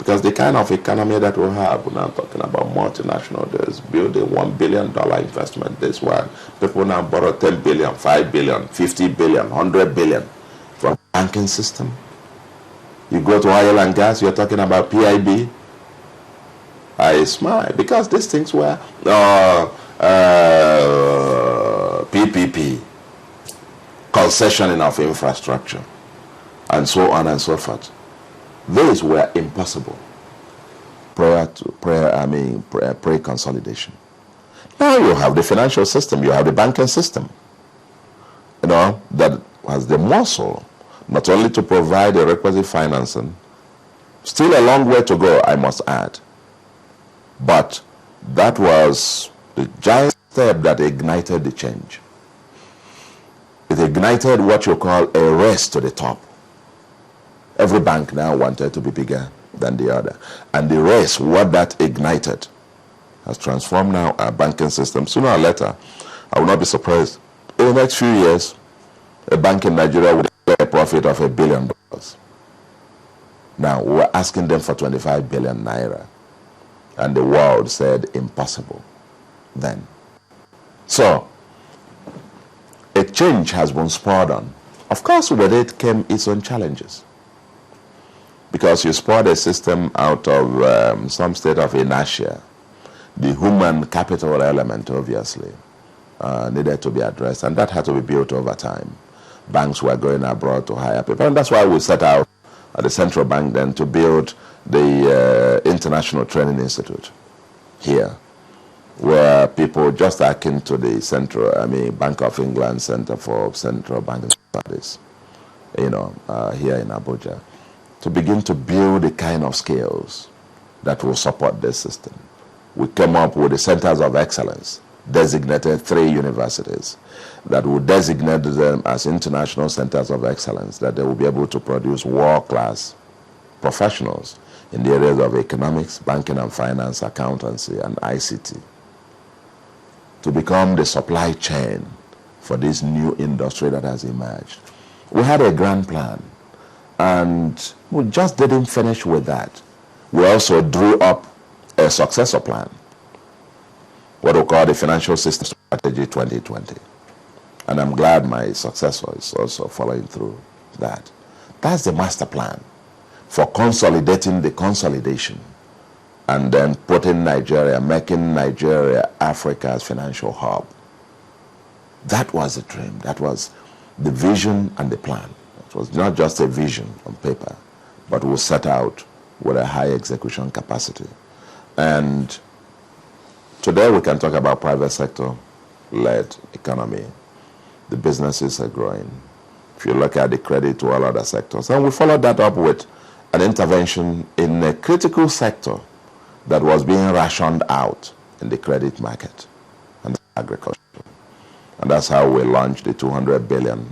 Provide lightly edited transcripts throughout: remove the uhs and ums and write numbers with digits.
Because the kind of economy that we have, we're now talking about multinational, there's building $1 billion investment, this one. People now borrow 10 billion, 5 billion, 50 billion, 100 billion from the banking system. You go to oil and gas, you're talking about PIB. I smile because these things were PPP, concessioning of infrastructure, and so on and so forth. Those were impossible pre-consolidation. Now you have the financial system, you have the banking system, that has the muscle not only to provide the requisite financing, still a long way to go, I must add, but that was the giant step that ignited the change. It ignited what you call a race to the top. Every bank now wanted to be bigger than the other. And the race, what that ignited, has transformed now our banking system. Sooner or later, I will not be surprised, in the next few years, a bank in Nigeria will get a profit of $1 billion. Now, we were asking them for 25 billion naira. And the world said impossible then. So, a change has been spurred on. Of course, with it came its own challenges. Because you spurred a system out of some state of inertia. The human capital element, obviously, needed to be addressed, and that had to be built over time. Banks were going abroad to hire people, and that's why we set out at the central bank then to build the International Training Institute here, where people just akin to the Bank of England Center for Central Banking Studies, here in Abuja, to begin to build the kind of skills that will support this system. We came up with the centers of excellence, designated 3 universities that will designate them as international centers of excellence, that they will be able to produce world-class professionals in the areas of economics, banking and finance, accountancy, and ICT, to become the supply chain for this new industry that has emerged. We had a grand plan, and we just didn't finish with that. We also drew up a successor plan, what we call the Financial System Strategy 2020. And I'm glad my successor is also following through that. That's the master plan for consolidating the consolidation and then putting Nigeria, making Nigeria Africa's financial hub. That was the dream. That was the vision and the plan. It was not just a vision on paper, but we set out with a high execution capacity. And today we can talk about private sector-led economy. The businesses are growing. If you look at the credit to all other sectors, and we followed that up with an intervention in a critical sector that was being rationed out in the credit market, and agriculture. And that's how we launched the 200 billion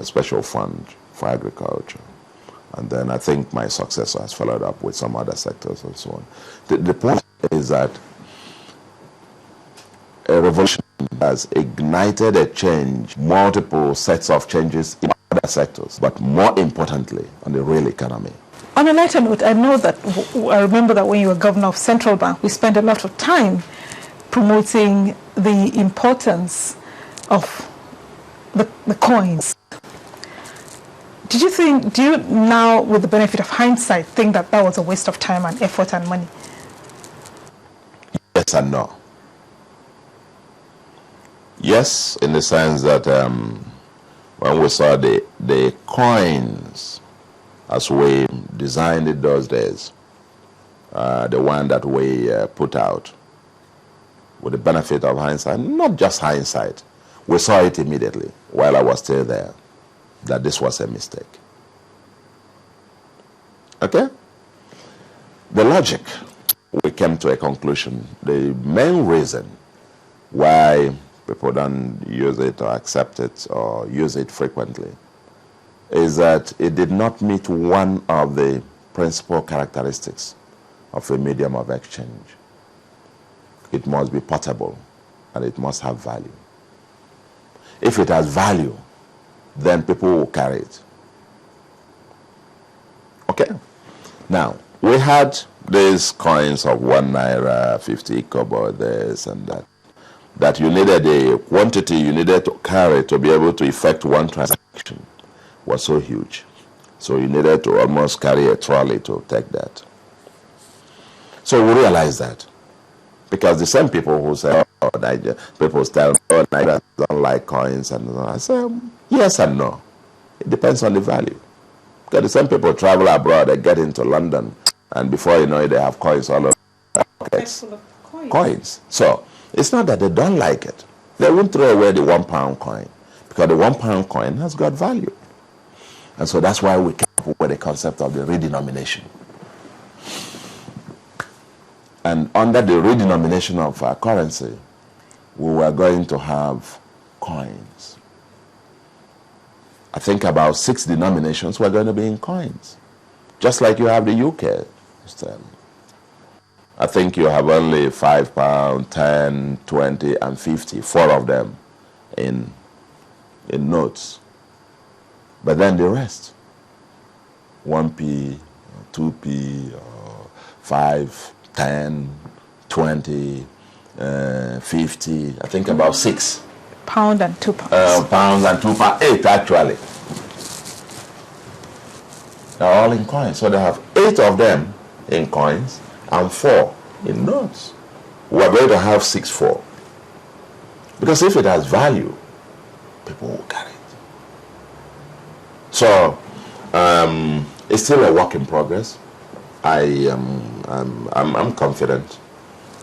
special fund for agriculture. And then I think my successor has followed up with some other sectors and so on. The point is that a revolution has ignited a change, multiple sets of changes in other sectors, but more importantly, on the real economy. On a lighter note, I remember that when you were governor of Central Bank, we spent a lot of time promoting the importance of the coins. Do you now, with the benefit of hindsight, think that that was a waste of time and effort and money? Yes and no. Yes, in the sense that when we saw the coins as we designed it those days, the one that we put out, with the benefit of hindsight, not just hindsight, we saw it immediately while I was still there, that this was a mistake. Okay? The logic, we came to a conclusion. The main reason why people don't use it or accept it or use it frequently is that it did not meet one of the principal characteristics of a medium of exchange. It must be portable and it must have value. If it has value, then people will carry it. Okay? Now, we had these coins of 1 naira, 50 kobo, this and that you needed a quantity you needed to carry to be able to effect one transaction was so huge. So you needed to almost carry a trolley to take that. So we realized that. Because the same people who say, oh, Niger, people tell me, oh, Niger don't like coins. And I say, yes and no. It depends on the value. Because the same people travel abroad, they get into London, and before you know it, they have coins all over their pockets. Coins. So it's not that they don't like it. They won't throw away the £1 coin, because the £1 coin has got value. And so that's why we came up with the concept of the redenomination. And under the redenomination of our currency, we were going to have coins. I think about 6 denominations were going to be in coins. Just like you have the UK. I think you have only £5, 10, 20, and 50, 4 of them in notes. But then the rest, 1p, 2p, 5, 10, 20, 50, I think about 6. Pound and £2. Pounds and £2, 8 actually. They're all in coins. So they have 8 of them in coins and 4 in notes. We're going to have 6 4. Because if it has value, people will carry it. So it's still a work in progress. I'm confident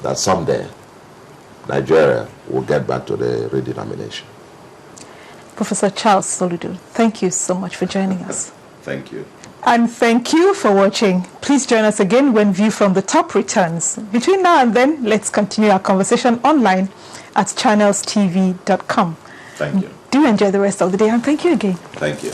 that someday Nigeria will get back to the redenomination. Professor Charles Soludo, thank you so much for joining us. Thank you. And thank you for watching. Please join us again when View from the Top returns. Between now and then, let's continue our conversation online at channelstv.com. Thank you. Do enjoy the rest of the day, and thank you again. Thank you.